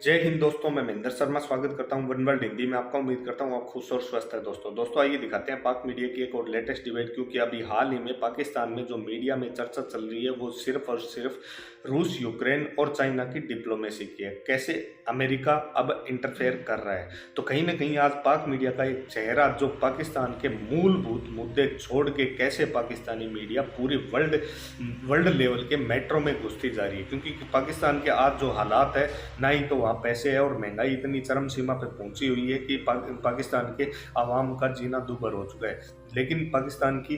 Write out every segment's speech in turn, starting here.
जय हिंद दोस्तों, मैं महेंद्र शर्मा स्वागत करता हूं वन वर्ल्ड हिंदी में आपका। उम्मीद करता हूं आप खुश और स्वस्थ है। दोस्तों आइए दिखाते हैं पाक मीडिया की एक और लेटेस्ट डिबेट, क्योंकि अभी हाल ही में पाकिस्तान में जो मीडिया में चर्चा चल रही है वो सिर्फ और सिर्फ रूस, यूक्रेन और चाइना की डिप्लोमेसी की है। कैसे अमेरिका अब इंटरफेयर कर रहा है। तो कहीं ना कहीं आज पाक मीडिया का एक चेहरा जो पाकिस्तान के मूलभूत मुद्दे छोड़ के कैसे पाकिस्तानी मीडिया पूरी वर्ल्ड लेवल के मेट्रो में घुसती जा रही है, क्योंकि पाकिस्तान के आज जो हालात है, ना ही तो वहाँ पैसे है और महंगाई इतनी चरम सीमा पर पहुंची हुई है कि पाकिस्तान के आवाम का जीना दूभर हो चुका है। लेकिन पाकिस्तान की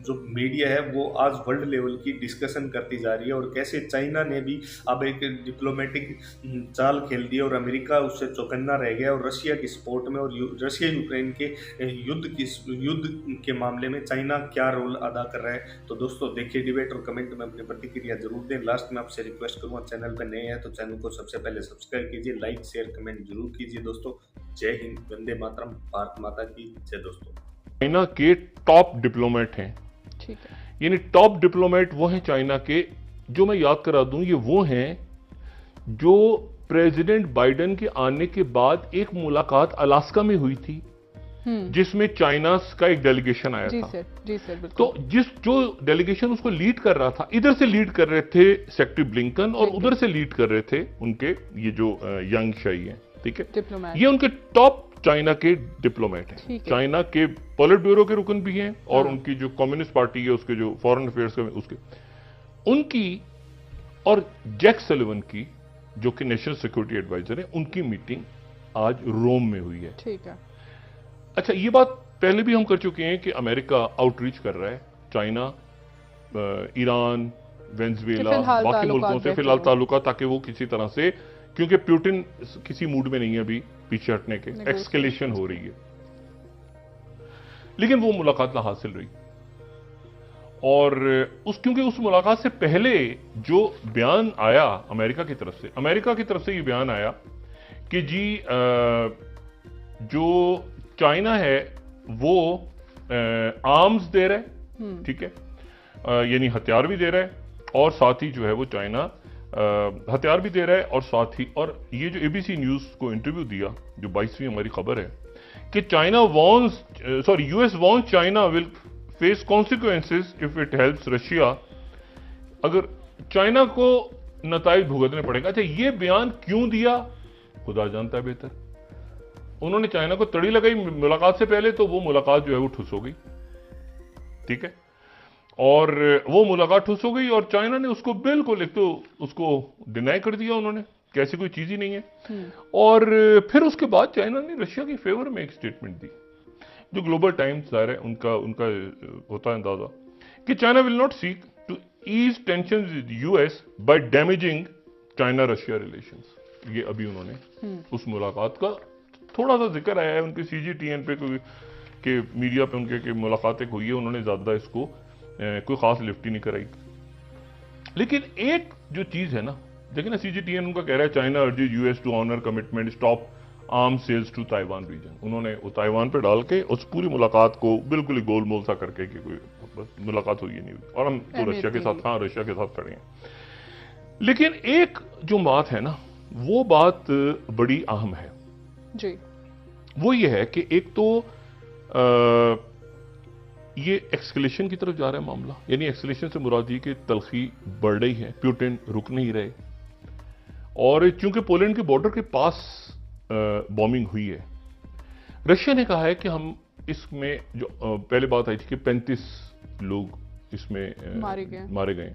जो मीडिया है वो आज वर्ल्ड लेवल की डिस्कशन करती जा रही है, और कैसे चाइना ने भी अब एक डिप्लोमेटिक चाल खेल दी और अमेरिका उससे चौकन्ना रह गया, और रशिया की सपोर्ट में और रशिया यूक्रेन के युद्ध के मामले में चाइना क्या रोल अदा कर रहा है। तो दोस्तों देखिए डिबेट और कमेंट में अपनी प्रतिक्रिया जरूर दें। लास्ट में आपसे रिक्वेस्ट करूंगा, चैनल पर नए हैं तो चैनल को सबसे पहले सब्सक्राइब कीजिए, लाइक शेयर कमेंट जरूर कीजिए। दोस्तों जय हिंद, वंदे मातरम, भारत माता की जय। दोस्तों चाइना के टॉप डिप्लोमेट हैं, ठीक है। यानी टॉप डिप्लोमेट वो हैं चाइना के, जो मैं याद करा दूं, ये वो हैं जो प्रेसिडेंट बाइडेन के आने के बाद एक मुलाकात अलास्का में हुई थी जिसमें चाइना का एक डेलीगेशन आया था। जी सर, बिल्कुल। तो जो डेलीगेशन उसको लीड कर रहा था, इधर से लीड कर रहे थे सेक्रेटरी ब्लिंकन और उधर से लीड कर रहे थे उनके ये जो यंग शाही हैं, ठीक है, डिप्लोमेट। ये उनके टॉप चाइना के डिप्लोमेट हैं। चाइना के पॉलिट ब्यूरो के रुकन भी हैं और उनकी जो कम्युनिस्ट पार्टी है उसके जो फॉरेन अफेयर्स के उसके उनकी और जैक सलिवन की जो कि नेशनल सिक्योरिटी एडवाइजर है, उनकी मीटिंग आज रोम में हुई है। ठीक है। अच्छा, ये बात पहले भी हम कर चुके हैं कि अमेरिका आउटरीच कर रहा है चाइना, ईरान, वेनेजुएला, बाकी मुल्कों से फिलहाल ताल्लुका, ताकि वो किसी तरह से, क्योंकि पुतिन किसी मूड में नहीं है अभी पीछे हटने के, एक्सकेलेशन हो रही है, लेकिन वो मुलाकात ना हासिल रही। और क्योंकि उस मुलाकात से पहले जो बयान आया अमेरिका की तरफ से ये बयान आया कि जी जो चाइना है वो आर्म्स दे रहा है, ठीक है, यानी हथियार भी दे रहा है, और साथ ही जो है वो चाइना हथियार भी दे रहा है, और साथ ही, और ये जो एबीसी न्यूज को इंटरव्यू दिया, जो 22वीं हमारी खबर है कि US warns China will face consequences if it helps Russia, अगर चाइना को नताइज भुगतने पड़ेगा। अच्छा, ये बयान क्यों दिया खुदा जानता है बेहतर। उन्होंने चाइना को तड़ी लगाई मुलाकात से पहले, तो वो मुलाकात जो है वो ठुस हो गई, ठीक है, और वो मुलाकात ठुस हो गई और चाइना ने उसको बिल्कुल, एक तो उसको डिनाई कर दिया उन्होंने, कैसी कोई चीज ही नहीं है। और फिर उसके बाद चाइना ने रशिया के फेवर में एक स्टेटमेंट दी, जो ग्लोबल टाइम्स ज़ाहिर है उनका होता है अंदाजा, कि China will not seek to ease tension with US by damaging China Russia relations. ये अभी उन्होंने उस मुलाकात का थोड़ा सा जिक्र आया है उनके CGTN पे, के मीडिया पे उनके के मुलाकातें हुई है, उन्होंने ज्यादा इसको कोई खास लिफ्ट ही नहीं कराई। लेकिन एक जो चीज है ना, देखिए ना, CGTN उनका कह रहा है China urges US to honour commitment stop arms sales to Taiwan region. उन्होंने वो ताइवान पे डाल के उस पूरी मुलाकात को बिल्कुल ही गोलमोल सा करके कि कोई मुलाकात हुई ही नहीं हुई, और हम तो रशिया के साथ, हाँ, रशिया के साथ खड़े हैं। लेकिन एक जो बात है ना, वो बात बड़ी अहम है जी, वो ये है कि एक तो ये एक्सकेलेशन की तरफ जा रहा है मामला, यानी एक्सकेलेशन से मुराद ये कि तलखी बढ़ रही है, पुतिन रुक नहीं रहे, और चूंकि पोलैंड के बॉर्डर के पास बॉम्बिंग हुई है, रशिया ने कहा है कि हम इसमें, जो पहले बात आई थी कि 35 लोग इसमें मारे गए,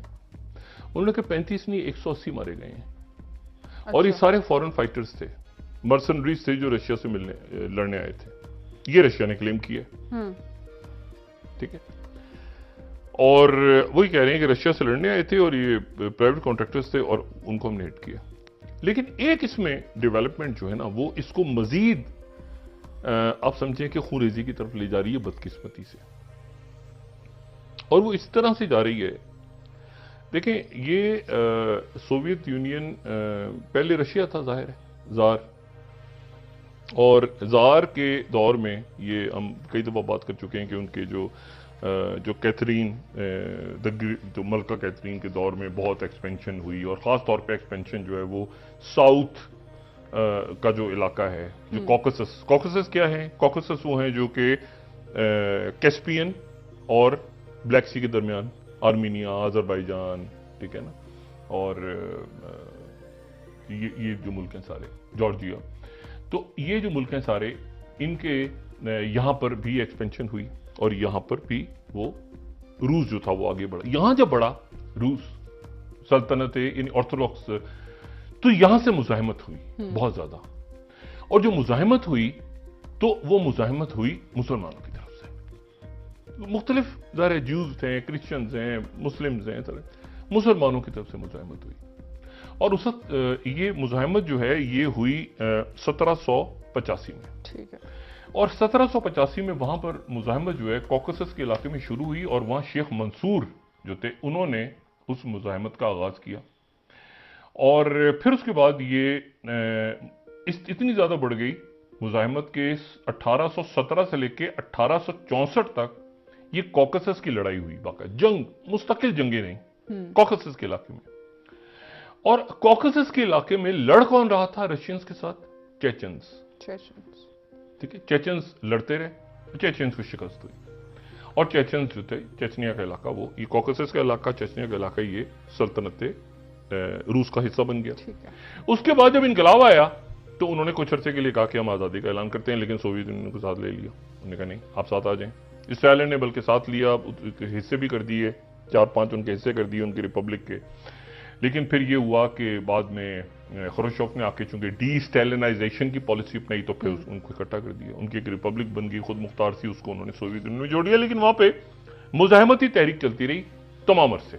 उन्होंने कहा 35 नहीं 180 मारे गए हैं। अच्छा। और ये सारे फॉरेन फाइटर्स थे, मर्सनरीज थे जो रशिया से लड़ने आए थे, ये रशिया ने क्लेम किया, ठीक है, और वही कह रहे हैं कि रशिया से लड़ने आए थे और ये प्राइवेट कॉन्ट्रैक्टर्स थे और उनको हमने हिट किया। लेकिन एक इसमें डेवलपमेंट जो है ना, वो इसको मजीद आप समझें कि खूनरेजी की तरफ ले जा रही है, बदकिस्मती से, और वो इस तरह से जा रही है। देखें, ये सोवियत यूनियन, पहले रशिया था जाहिर है, जार, और जार के दौर में ये हम कई दफ़ा बात कर चुके हैं कि उनके जो कैथरीन, जो मलका कैथरीन के दौर में बहुत एक्सपेंशन हुई, और ख़ास तौर पे एक्सपेंशन जो है वो साउथ का जो इलाका है, जो कॉकसस, कॉकसस क्या है? कॉकसस वो हैं जो कि कैस्पियन और ब्लैक सी के दरमियान, आर्मीनिया, अजरबैजान, ठीक है ना, और ये जो मुल्क हैं सारे, जॉर्जिया, तो ये जो मुल्क हैं सारे, इनके यहाँ पर भी एक्सपेंशन हुई और यहाँ पर भी वो रूस जो था वो आगे बढ़ा। यहाँ जब बढ़ा रूस सल्तनत यानी ऑर्थोडॉक्स, तो यहां से मुजाहिमत हुई बहुत ज्यादा, और जो मुजाहिमत हुई तो वो मुजाहिमत हुई मुसलमानों की तरफ से। मुख्तलिफ ज़ाहिर ज्यूज थे, क्रिश्चियंस हैं, मुस्लिम्स हैं, मुसलमानों की तरफ से मुजाहिमत हुई। और उस वक्त ये मुजाहिमत जो है ये हुई 1785 में, ठीक है। और 1785 में वहां पर मुजाहिमत जो है कॉकसस के इलाके में शुरू हुई, और वहां शेख मंसूर जो थे उन्होंने उस मुजाहिमत का आगाज किया। और फिर उसके बाद ये इतनी ज्यादा बढ़ गई मुजाहिमत के 1817 से लेके 1864 तक ये कॉकसस की लड़ाई हुई, बाका जंग, मुस्तकिल जंगे नहीं, कॉकसस के इलाके में। और कॉकसस के इलाके में लड़ कौन रहा था रशियंस के साथ? चेचन्स, ठीक है। चेचन्स लड़ते रहे, चेचन्स को शिकस्त हुई, और चेचन्स जो थे, चेचनिया का इलाका, वो ये कॉकसस का इलाका, चेचनिया का इलाका, ये सल्तनत रूस का हिस्सा बन गया। उसके बाद जब इनकलाब आया तो उन्होंने कुछ अर्से के लिए कहा कि हम आज़ादी का ऐलान करते हैं, लेकिन सोवियत यूनियन को साथ ले लिया। उन्होंने कहा नहीं, आप साथ आ जाएं। इसराइल ने बल्कि साथ लिया, हिस्से भी कर दिए, 4-5 उनके हिस्से कर दिए उनकी रिपब्लिक के। लेकिन फिर ये हुआ कि बाद में खुरुशचोव ने आके चूंकि डी स्टैलिनाइजेशन की पॉलिसी अपनाई, तो फिर उनको इकट्ठा कर दिया, उनकी एक रिपब्लिक बन गई, खुद मुख्तार सी, उसको उन्होंने सोवियत यूनियन में जोड़ दिया। लेकिन वहां पे मुजाहिमती तहरीक चलती रही तमाम अरसे,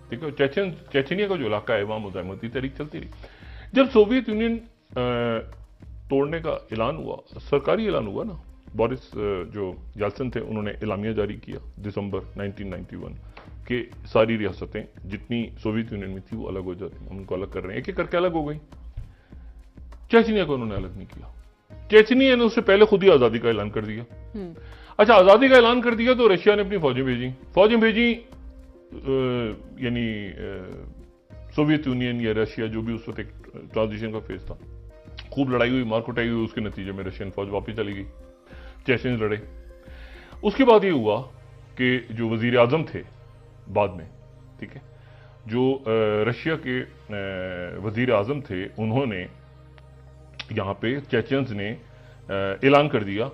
ठीक है। चेचनिया का जो इलाका है वहां मुजाहिमती तहरीक चलती रही। जब सोवियत यूनियन तोड़ने का ऐलान हुआ, सरकारी ऐलान हुआ ना, बोरिस जो याल्सिन थे उन्होंने एलामिया जारी किया दिसंबर 1991 कि सारी रियासतें जितनी सोवियत यूनियन में थी वो अलग हो जाती, हम उनको अलग कर रहे हैं। एक एक करके अलग हो गई। चेचनिया को उन्होंने अलग नहीं किया। चेचनिया ने उससे पहले खुद ही आजादी का ऐलान कर दिया। अच्छा, आजादी का ऐलान कर दिया तो रशिया ने अपनी फौजें भेजी, यानी सोवियत यूनियन या रशिया, जो भी उस वक्त एक ट्रांजिशन का फेज था, खूब लड़ाई हुई, मारकुटाई हुई, उसके नतीजे में रशियन फौज वापस चली गई, चेचन्स लड़े। उसके बाद ये हुआ कि जो वजीर आजम थे बाद में, ठीक है, जो रशिया के वजीर आजम थे, उन्होंने यहाँ पे चेचन्स ने ऐलान कर दिया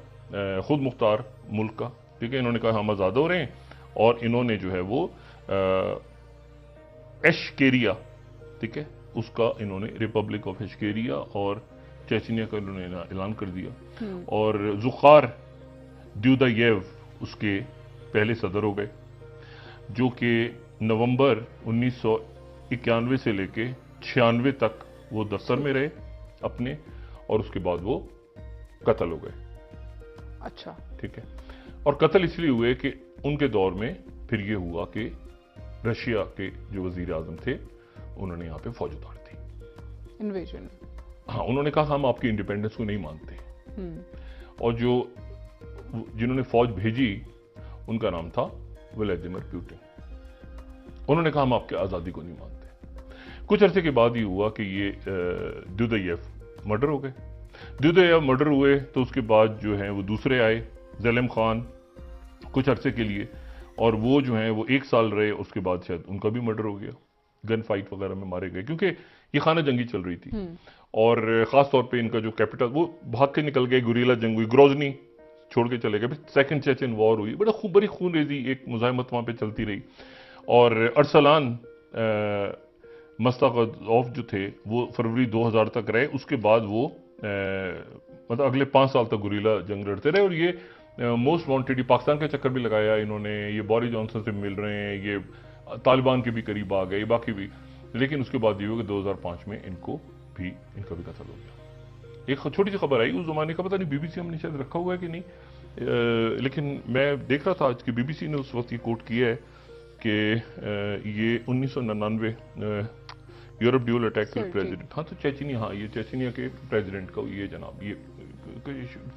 खुद मुख्तार मुल्क का, ठीक है। इन्होंने कहा हम आज़ाद हो रहे हैं, और इन्होंने जो है वो एशकेरिया, ठीक है, उसका इन्होंने रिपब्लिक ऑफ एशकेरिया और चेचनिया का इन्होंने ऐलान कर दिया। और जुखार द्यूदायेव उसके पहले सदर हो गए, जो कि नवंबर 1991 से लेके 96 तक वो दफ्तर में रहे अपने, और उसके बाद वो कत्ल हो गए। अच्छा, ठीक है। और कत्ल इसलिए हुए कि उनके दौर में फिर ये हुआ कि रशिया के जो वजीर आजम थे उन्होंने यहाँ पे फौज उतार दी, इन्वेजन। हाँ, उन्होंने कहा हम आपकी इंडिपेंडेंस को नहीं मानते। और जिन्होंने फौज भेजी उनका नाम था व्लादिमीर पुतिन। उन्होंने कहा हम आपके आजादी को नहीं मानते। कुछ अरसे के बाद ये हुआ कि ये द्यूदायेव मर्डर हो गए। द्यूदायेव मर्डर हुए तो उसके बाद जो है वो दूसरे आए, ज़ेलेम खान, कुछ अरसे के लिए, और वो जो है वो 1 साल रहे, उसके बाद शायद उनका भी मर्डर हो गया, गन फाइट वगैरह में मारे गए, क्योंकि ये खाना जंगी चल रही थी। और खास तौर पे इनका जो कैपिटल वो भाग के निकल गए, गुरीला जंग हुई, ग्रोजनी छोड़ के चले गए, सेकंड चेचन वॉर हुई, बड़ी खूनरेजी एक मुजाहिमत वहां पे चलती रही। और अरसलान मस्तागज़ोव जो थे वो फरवरी 2000 तक रहे, उसके बाद वो मतलब अगले 5 साल तक गुरीला जंग लड़ते रहे। और ये मोस्ट वांटेड, पाकिस्तान का चक्कर भी लगाया इन्होंने, ये बोरिस जॉनसन से मिल रहे हैं, ये तालिबान के भी करीब आ गए, बाकी भी। लेकिन उसके बाद ये हुआ कि 2005 में इनका भी कत्ल हो गया। एक छोटी सी खबर आई उस जमाने का, पता नहीं बीबीसी हमने शायद रखा हुआ है कि नहीं, लेकिन मैं देख रहा था आज की बीबीसी ने उस वक्त ये कोट किया है कि ये 1999 यूरोप ड्यूल अटैक के प्रेसिडेंट, हाँ तो चेचनिया, हाँ ये चेचनिया के प्रेसिडेंट का ये जनाब, ये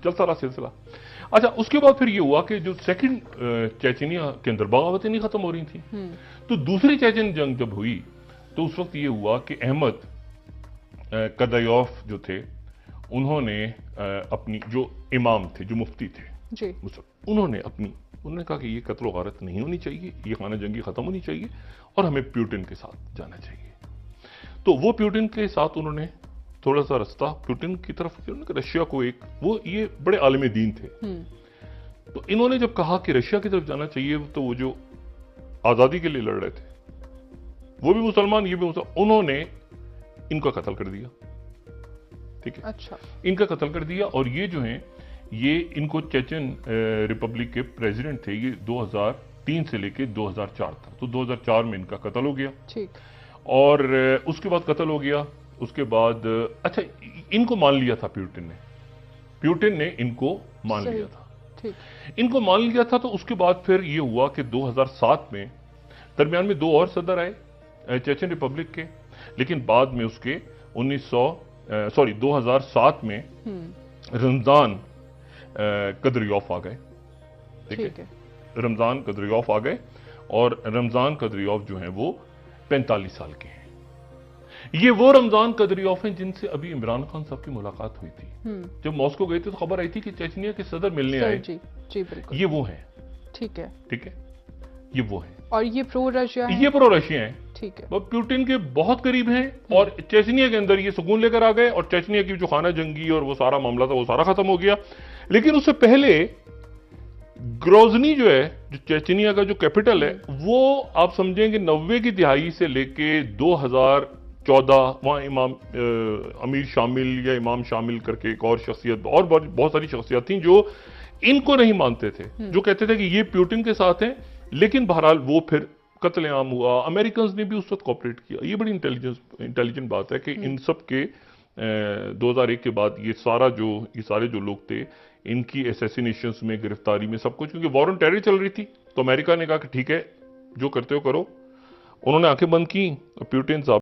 चलता रहा सिलसिला। अच्छा, उसके बाद फिर ये हुआ कि जो सेकंड चेचनिया के अंदर बगावतें नहीं खत्म हो रही थी, तो दूसरी चेचन जंग जब हुई तो उस वक्त ये हुआ कि अहमद कदायोफ जो थे उन्होंने अपनी जो इमाम थे, जो मुफ्ती थे जी। उन्होंने कहा कि ये कत्ल गारत नहीं होनी चाहिए, ये खाना जंगी खत्म होनी चाहिए और हमें प्यूटिन के साथ जाना चाहिए। तो वो प्यूटिन के साथ उन्होंने थोड़ा सा रास्ता प्यूटिन की तरफ किया। उन्होंने रशिया को ये बड़े आलिम दीन थे। तो इन्होंने जब कहा कि रशिया की तरफ जाना चाहिए, तो वो जो आजादी के लिए लड़ रहे थे वो भी मुसलमान, ये भी मुसलमान, उन्होंने इनका कत्ल कर दिया। ठीक है, अच्छा। इनका कत्ल कर दिया। और ये जो हैं, ये इनको चेचन रिपब्लिक के प्रेसिडेंट थे। ये 2003 से लेके 2004 था। तो 2004 में इनका कत्ल हो गया। ठीक। और उसके बाद कत्ल हो गया। उसके बाद अच्छा, इनको मान लिया था प्यूटिन ने इनको मान सही। लिया था। ठीक। इनको मान लिया था। तो उसके बाद फिर ये हुआ कि 2007 में दरमियान में 2 और सदर आए चेचन रिपब्लिक के, लेकिन बाद में उसके 2007 में रमजान कदरियोफ आ गए। ठीक है, रमजान कदरियोफ आ गए। और रमजान कदरियोफ जो हैं वो 45 साल के हैं। ये वो रमजान कदरियोफ हैं जिनसे अभी इमरान खान साहब की मुलाकात हुई थी। जब मॉस्को गए थे तो खबर आई थी कि चेचनिया के सदर मिलने आए। जी जी बिल्कुल। ये वो हैं। ठीक है। ठीक है, ये वो हैं। और ये प्रो रशिया है? ये प्रो रशिया हैं। ठीक है। वो प्यूटिन के बहुत करीब हैं। और चेचनिया के अंदर ये सुकून लेकर आ गए। और चेचनिया की जो खाना जंगी और वो सारा मामला था वो सारा खत्म हो गया। लेकिन उससे पहले ग्रोजनी जो है, जो चेचनिया का जो कैपिटल है, वो आप समझेंगे 90 की दिहाई से लेके 2014 वहां अमीर शामिल या इमाम शामिल करके एक और शख्सियत और बहुत सारी शख्सियत थी जो इनको नहीं मानते थे, जो कहते थे कि ये प्यूटिन के साथ हैं। लेकिन बहरहाल वो फिर कत्लेआम हुआ। अमेरिकन ने भी उस वक्त कॉपरेट किया। ये बड़ी इंटेलिजेंट बात है कि इन सब के 2001 के बाद ये सारे जो लोग थे, इनकी असैसिनेशंस में, गिरफ्तारी में, सब कुछ, क्योंकि वॉर ऑन टेरर चल रही थी। तो अमेरिका ने कहा कि ठीक है, जो करते हो करो। उन्होंने आंखें बंद की। प्यूटिन साहब